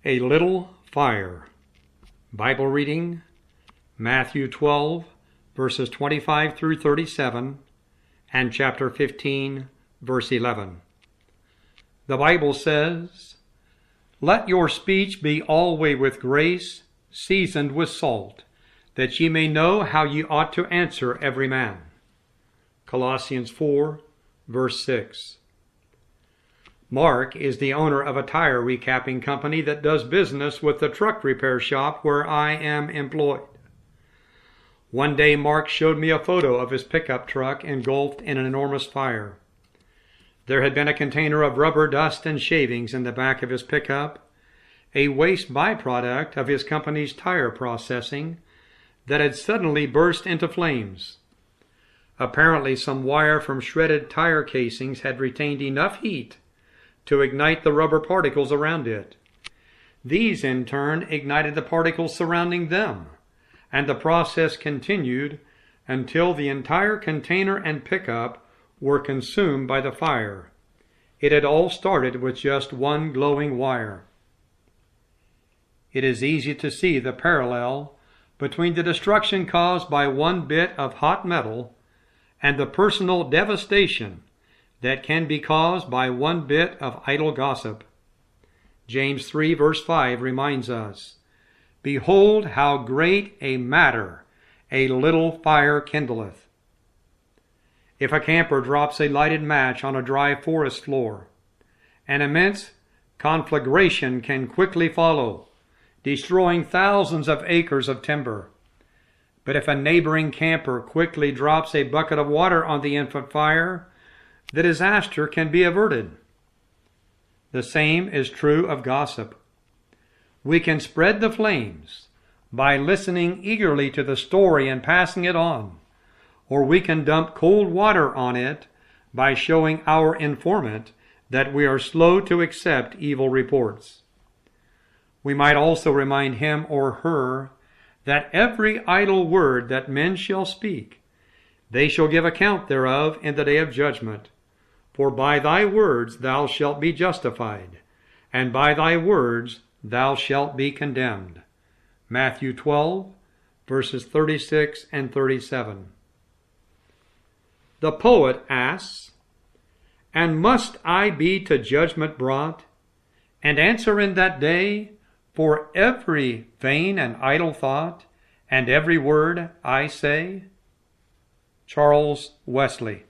A little fire. Bible reading, Matthew 12, verses 25 through 37, and chapter 15, verse 11. The Bible says, "Let your speech be alway with grace, seasoned with salt, that ye may know how ye ought to answer every man." Colossians 4, verse 6. Mark is the owner of a tire recapping company that does business with the truck repair shop where I am employed. One day Mark showed me a photo of his pickup truck engulfed in an enormous fire. There had been a container of rubber dust and shavings in the back of his pickup, a waste byproduct of his company's tire processing that had suddenly burst into flames. Apparently some wire from shredded tire casings had retained enough heat to ignite the rubber particles around it. These, in turn, ignited the particles surrounding them, and the process continued until the entire container and pickup were consumed by the fire. It had all started with just one glowing wire. It is easy to see the parallel between the destruction caused by one bit of hot metal and the personal devastation that can be caused by one bit of idle gossip. James 3 verse 5 reminds us, "Behold how great a matter a little fire kindleth." If a camper drops a lighted match on a dry forest floor, an immense conflagration can quickly follow, destroying thousands of acres of timber. But if a neighboring camper quickly drops a bucket of water on the infant fire, the disaster can be averted. The same is true of gossip. We can spread the flames by listening eagerly to the story and passing it on, or we can dump cold water on it by showing our informant that we are slow to accept evil reports. We might also remind him or her that every idle word that men shall speak, they shall give account thereof in the day of judgment. For by thy words thou shalt be justified, and by thy words thou shalt be condemned. Matthew 12, verses 36 and 37. The poet asks, "And must I be to judgment brought, and answer in that day for every vain and idle thought, and every word I say?" Charles Wesley.